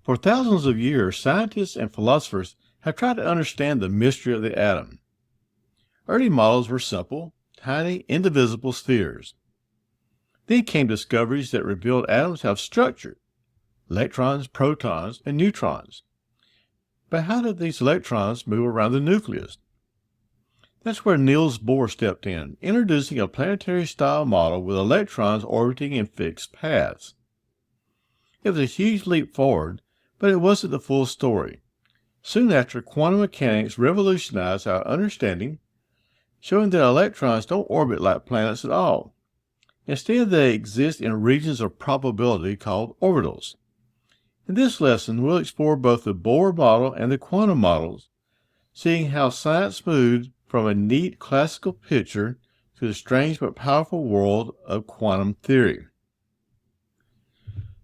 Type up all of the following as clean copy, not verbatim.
For thousands of years, scientists and philosophers have tried to understand the mystery of the atom. Early models were simple, tiny, indivisible spheres. Then came discoveries that revealed atoms have structure: electrons, protons, and neutrons. But how did these electrons move around the nucleus? That's where Niels Bohr stepped in, introducing a planetary-style model with electrons orbiting in fixed paths. It was a huge leap forward, but it wasn't the full story. Soon after, quantum mechanics revolutionized our understanding, showing that electrons don't orbit like planets at all. Instead, they exist in regions of probability called orbitals. In this lesson, we'll explore both the Bohr model and the quantum models, seeing how science moved from a neat classical picture to the strange but powerful world of quantum theory.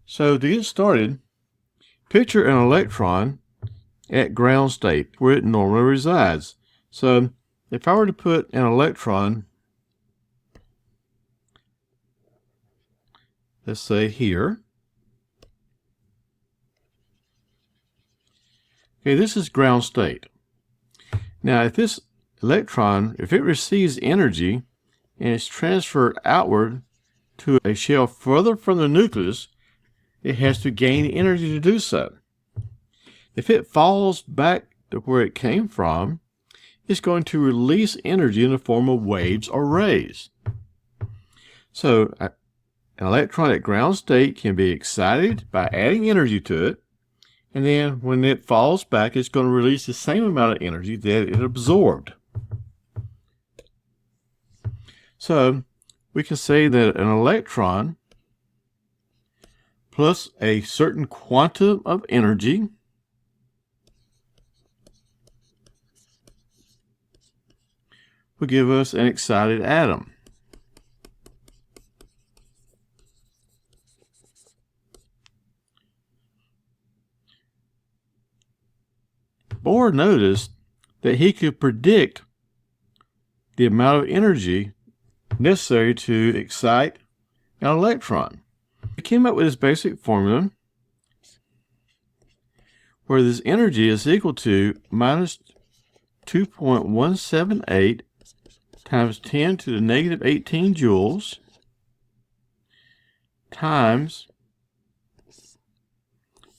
So to get started, picture an electron at ground state where it normally resides. So if I were to put an electron, let's say here. Okay, this is ground state. Now if this electron, if it receives energy and is transferred outward to a shell further from the nucleus, it has to gain energy to do so. If it falls back to where it came from, it's going to release energy in the form of waves or rays. So an electron at ground state can be excited by adding energy to it, and then when it falls back, it's going to release the same amount of energy that it absorbed. So we can say that an electron plus a certain quantum of energy will give us an excited atom. Bohr noticed that he could predict the amount of energy necessary to excite an electron. He came up with this basic formula where this energy is equal to minus 2.178 times 10 to the negative 18 joules times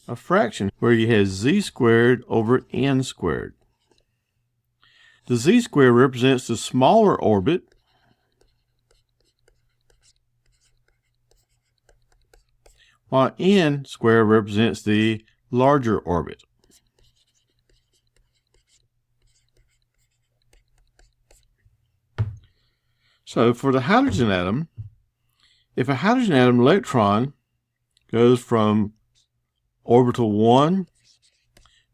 a fraction where you have z squared over n squared. The z squared represents the smaller orbit, while n squared represents the larger orbit. So for the hydrogen atom, if a hydrogen atom electron goes from orbital 1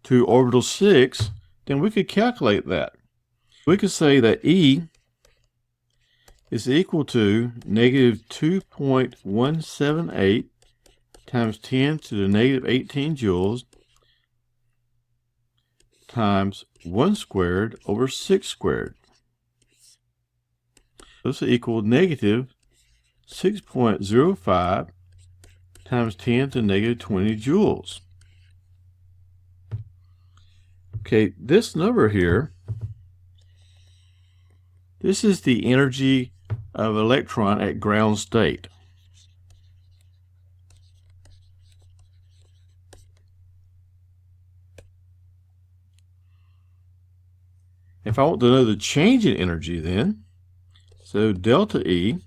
to orbital 6, then we could calculate that. We could say that E is equal to negative 2.178 times 10 to the negative 18 joules times 1 squared over 6 squared. This will equal negative 6.05 times 10 to the negative 20 joules. Okay, this number here, this is the energy of an electron at ground state. If I want to know the change in energy then, so delta E,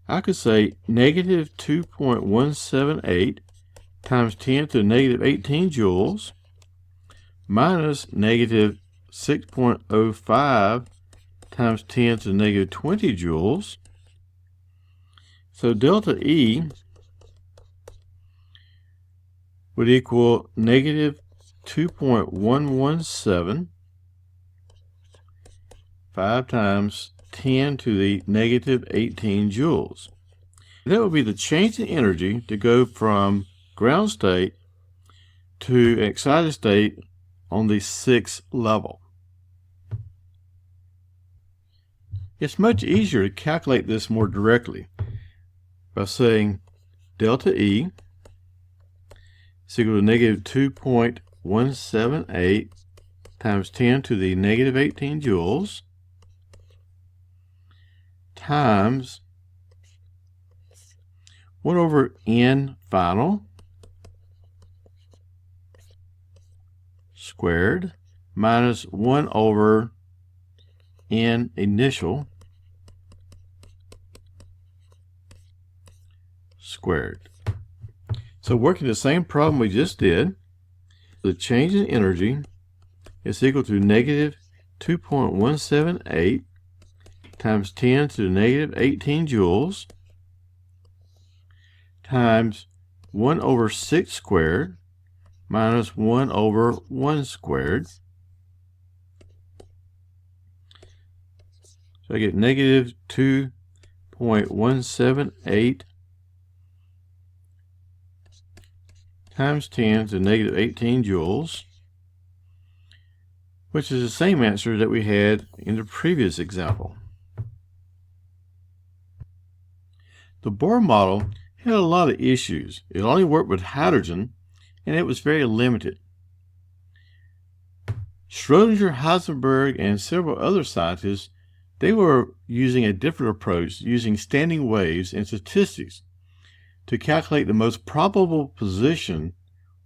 I could say negative 2.178 times 10 to the negative 18 joules minus negative 6.05 times 10 to the negative 20 joules. So delta E would equal negative 2.117 5 times 10 to the negative 18 joules. That would be the change in energy to go from ground state to an excited state on the 6th level. It's much easier to calculate this more directly by saying delta E is equal to negative 2.178 times 10 to the negative 18 joules times 1 over n final squared minus 1 over n initial squared. So working the same problem we just did, the change in energy is equal to negative 2.178 times 10 to the negative 18 joules times 1 over 6 squared minus 1 over 1 squared. So I get negative 2.178 times 10 to the negative 18 joules, which is the same answer that we had in the previous example. The Bohr model had a lot of issues. It only worked with hydrogen, and it was very limited. Schrödinger, Heisenberg, and several other scientists, they were using a different approach, using standing waves and statistics to calculate the most probable position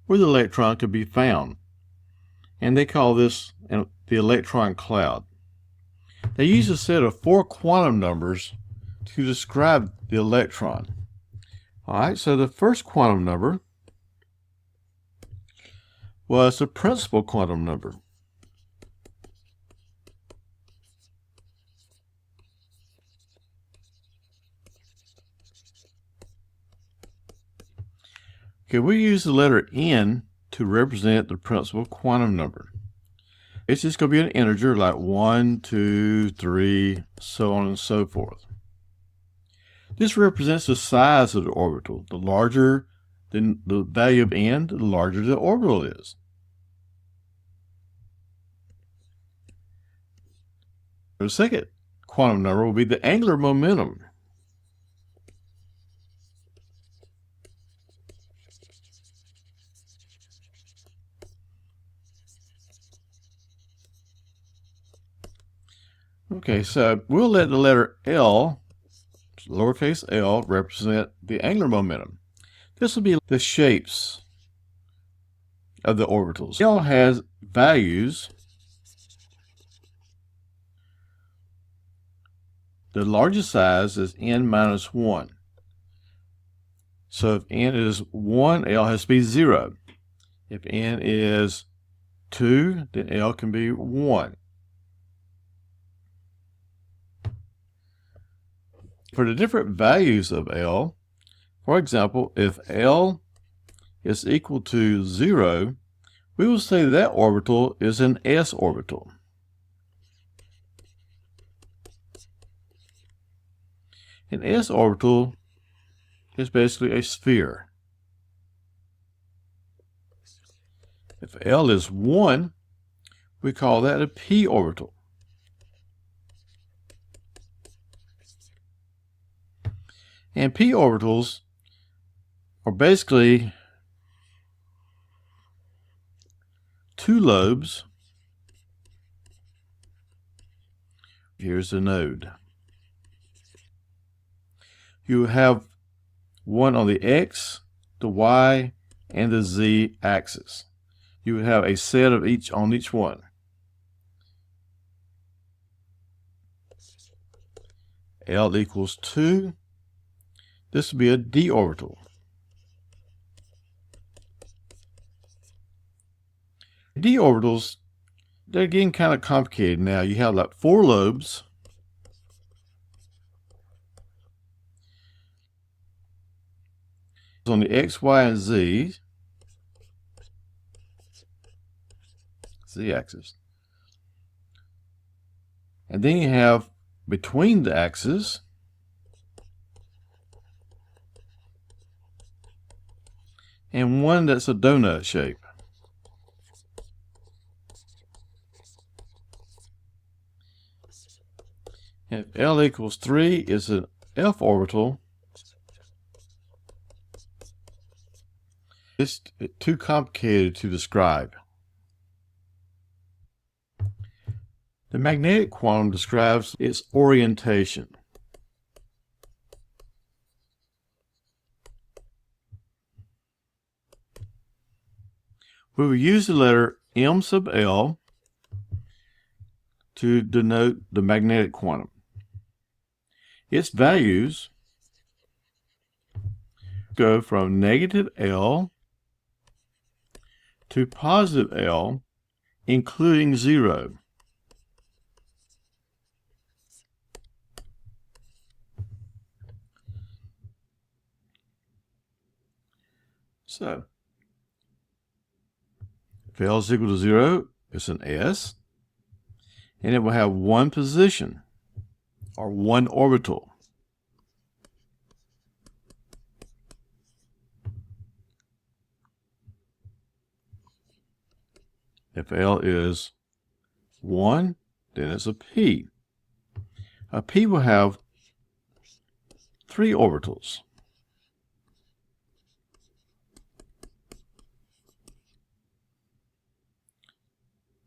where the electron could be found. And they call this the electron cloud. They use a set of 4 quantum numbers to describe the electron. All right, so the first quantum number was the principal quantum number. Okay, we use the letter n to represent the principal quantum number. It's just going to be an integer like 1, 2, 3, so on and so forth. This represents the size of the orbital. The larger the value of n, the larger the orbital is. The second quantum number will be the angular momentum. Okay, so we'll let the letter L, lowercase l, represent the angular momentum. This will be the shapes of the orbitals. L has values. The largest size is n minus 1. So if n is 1, L has to be 0. If n is 2, then L can be 1. For the different values of L, for example, if L is equal to 0, we will say that orbital is an s orbital. An s orbital is basically a sphere. If L is 1, we call that a p orbital. And p orbitals are basically 2 lobes. Here's the node. You have one on the x, the y, and the z axis. You would have a set of each on each one. L equals 2. This would be a d orbital. D orbitals, they're getting kind of complicated now. You have like 4 lobes. On the x, y, and z axis. And then you have between the axes and one that's a donut shape. If L equals 3 is an f orbital, It's too complicated to describe. The magnetic quantum describes its orientation. We will use the letter M sub L to denote the magnetic quantum. Its values go from negative L to positive L, including 0. So, if L is equal to 0, it's an S, and it will have one position, or one orbital. If L is 1, then it's a P. A P will have 3 orbitals.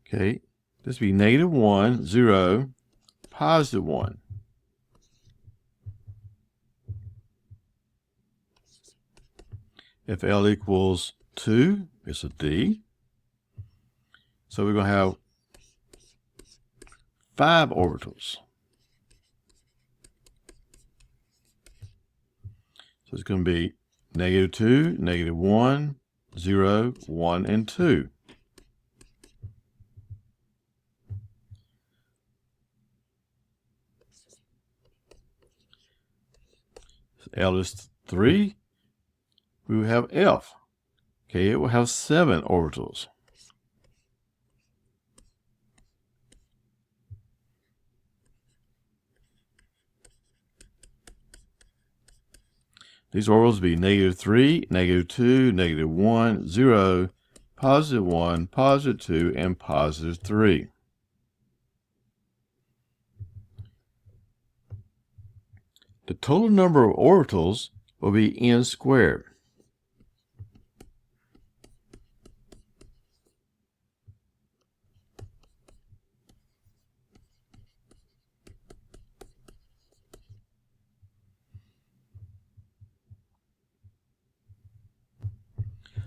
Okay, this would be negative 1, 0, positive 1. If L equals 2, it's a D. So we're going to have 5 orbitals. So it's going to be negative 2, negative 1, 0, 1, and 2. L is 3, we will have F. Okay, it will have 7 orbitals. These orbitals will be negative 3, negative 2, negative 1, 0, positive 1, positive 2, and positive 3. The total number of orbitals will be n squared.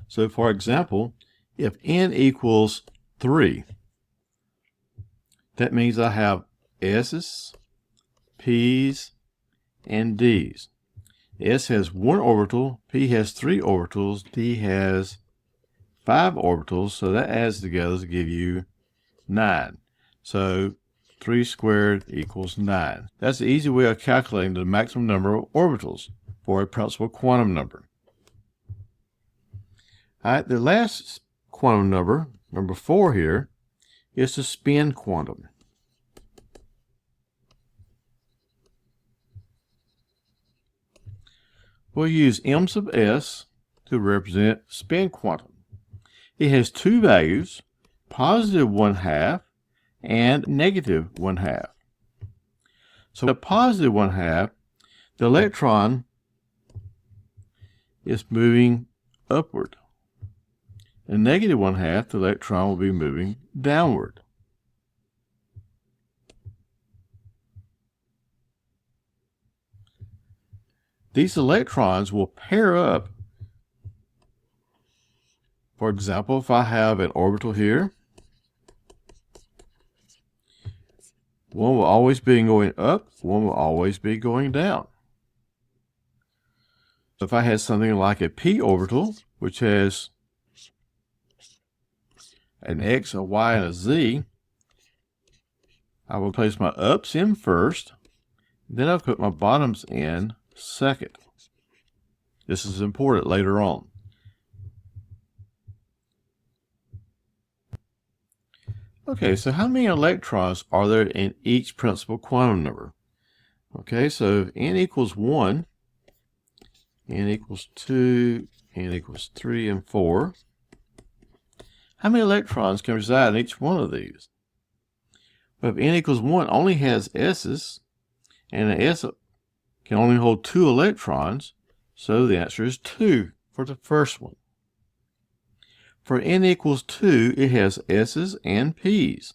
So for example, if n equals 3, that means I have S's, P's, and D's. S has 1 orbital, P has 3 orbitals, D has 5 orbitals, so that adds together to give you 9. So 3 squared equals 9. That's the easy way of calculating the maximum number of orbitals for a principal quantum number. All right, the last quantum number, number 4 here, is the spin quantum. We'll use M sub S to represent spin quantum. It has 2 values, positive 1/2 and negative 1/2. So the positive 1/2, the electron is moving upward. The negative 1/2, the electron will be moving downward. These electrons will pair up. For example, if I have an orbital here, one will always be going up, one will always be going down. So if I had something like a p orbital, which has an x, a y, and a z, I will place my ups in first, then I'll put my bottoms in second. This is important later on. Okay, so how many electrons are there in each principal quantum number? Okay, so if n equals 1, n equals 2, n equals 3, and 4. How many electrons can reside in each one of these? Well, if n equals 1 only has s's, and an s can only hold 2 electrons, so the answer is 2 for the first one. For n equals 2, it has s's and p's.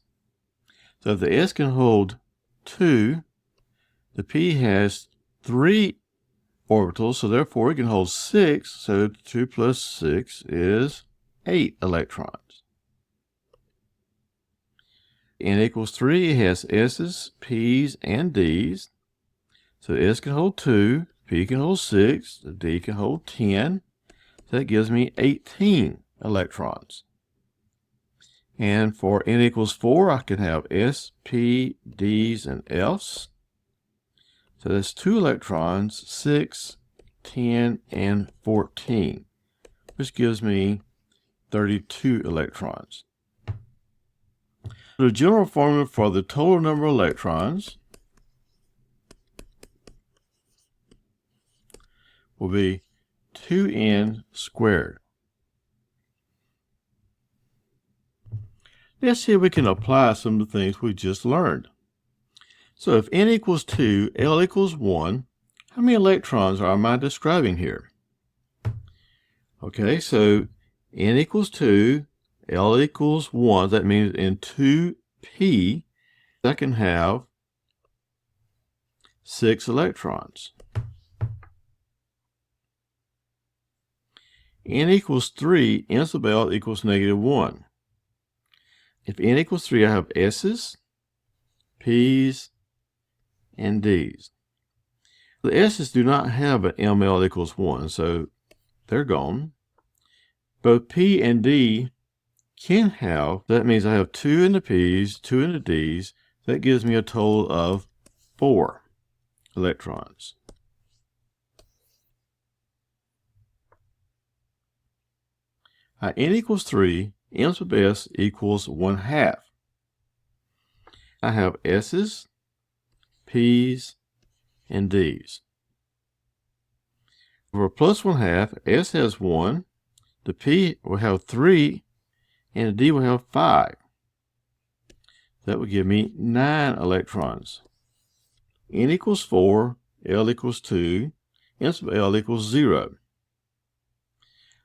So if the s can hold 2, the p has 3 orbitals, so therefore it can hold 6. So 2 plus 6 is 8 electrons. N equals 3, it has s's, p's, and d's. So s can hold 2, p can hold 6, the d can hold 10. So that gives me 18 electrons. And for n equals 4, I can have s, p, d's, and f's. So that's 2 electrons, 6, 10, and 14, which gives me 32 electrons. The general formula for the total number of electrons will be 2n squared. Let's see if we can apply some of the things we just learned. So if n equals 2, L equals 1, how many electrons am I describing here? Okay, so n equals 2, L equals 1. That means in 2p, I can have 6 electrons. N equals 3, n sub L equals -1. If n equals 3, I have s's, p's, and d's. The s's do not have an ml equals 1, so they're gone. Both p and d can have, that means I have 2 in the p's, 2 in the d's. That gives me a total of 4 electrons. N equals 3, m sub s equals 1/2. I have s's, p's, and d's. For plus 1/2, s has 1, the p will have 3, and the d will have 5. That would give me 9 electrons. N equals 4, L equals 2, m sub L equals 0.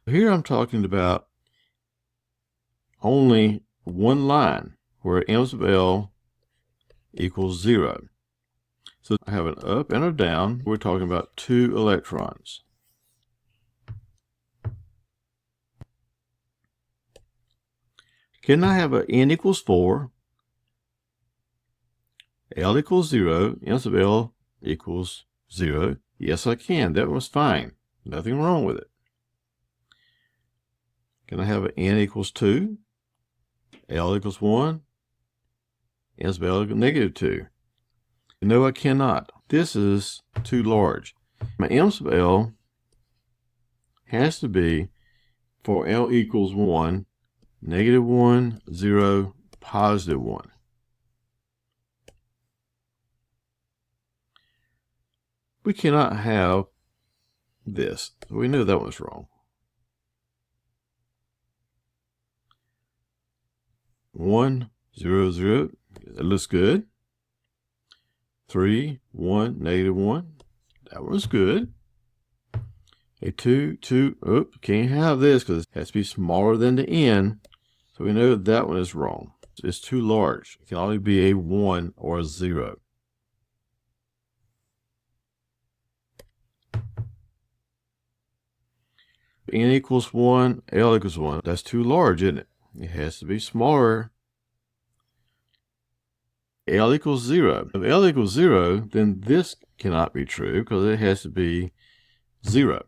Here I'm talking about only one line where m sub L equals 0. So I have an up and a down. We're talking about 2 electrons. Can I have a n equals 4, L equals 0, m sub L equals 0? Yes, I can. That was fine. Nothing wrong with it. Can I have an n equals 2, L equals 1, m sub L equals -2? No, I cannot. This is too large. My m sub L has to be, for L equals 1, -1, 0, +1. We cannot have this. We knew that was wrong. 1, 0, 0. That looks good. 3, 1, -1. That was good. A 2, 2. Oops, can't have this because it has to be smaller than the n. So we know that one is wrong. It's too large. It can only be a 1 or a 0. N equals 1, L equals 1. That's too large, isn't it? It has to be smaller. L equals 0. If L equals 0, then this cannot be true because it has to be 0.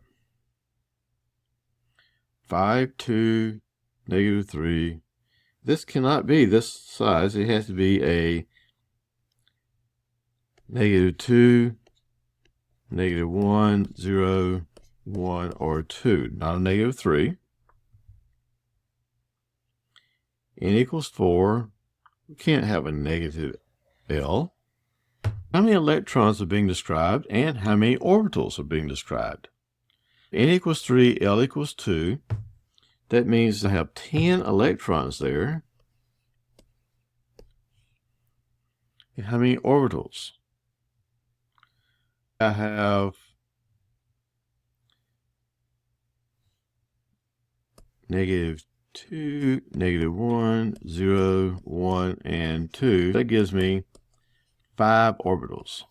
5, 2, -3. This cannot be this size. It has to be a -2, -1, 0, 1, or 2, not a -3. N equals 4. We can't have a negative L. How many electrons are being described and how many orbitals are being described? N equals 3, L equals 2. That means I have 10 electrons there. And how many orbitals? I have -2, 2, -1, 0, 1, and 2. That gives me 5 orbitals.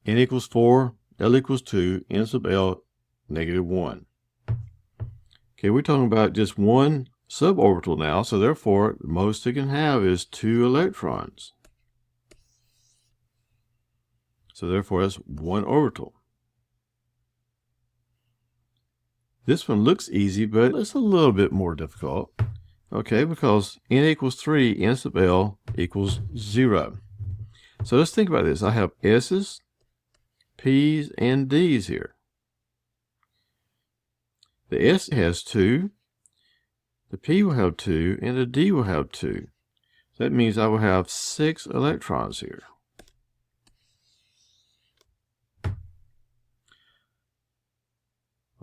N equals 4, L equals 2, N sub L -1. Okay, we're talking about just one suborbital now, so therefore the most it can have is 2 electrons. So therefore that's one orbital. This one looks easy, but it's a little bit more difficult. Okay, because N equals 3, N sub L equals 0. So let's think about this. I have S's, P's, and D's here. The S has 2, the P will have 2, and the D will have 2. So that means I will have 6 electrons here.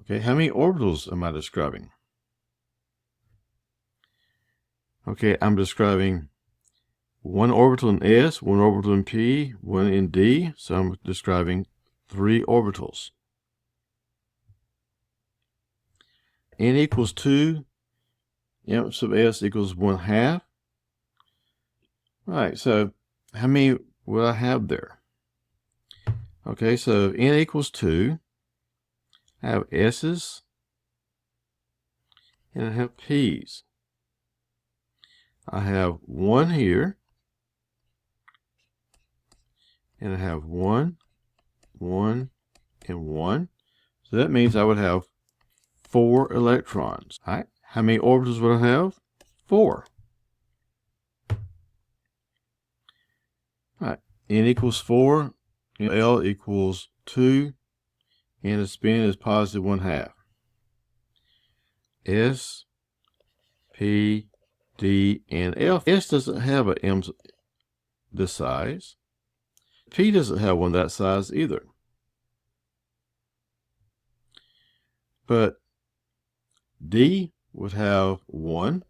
Okay, how many orbitals am I describing? Okay, I'm describing one orbital in S, one orbital in P, one in D, so I'm describing 3 orbitals. N equals 2, M sub S equals 1/2. Right, so how many will I have there? Okay, so N equals 2. I have S's and I have P's. I have 1 here, and I have 1, 1, and 1. So that means I would have 4 electrons. All right, how many orbitals would I have? 4. All right, N equals 4, L equals 2, and the spin is positive 1/2. S, P, D, and L. S doesn't have an M this size. P doesn't have one that size either. But D would have 1,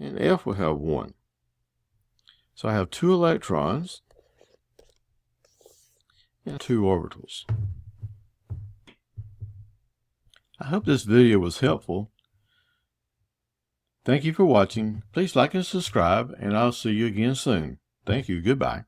and F would have 1. So I have 2 electrons and 2 orbitals. I hope this video was helpful. Thank you for watching. Please like and subscribe, and I'll see you again soon. Thank you. Goodbye.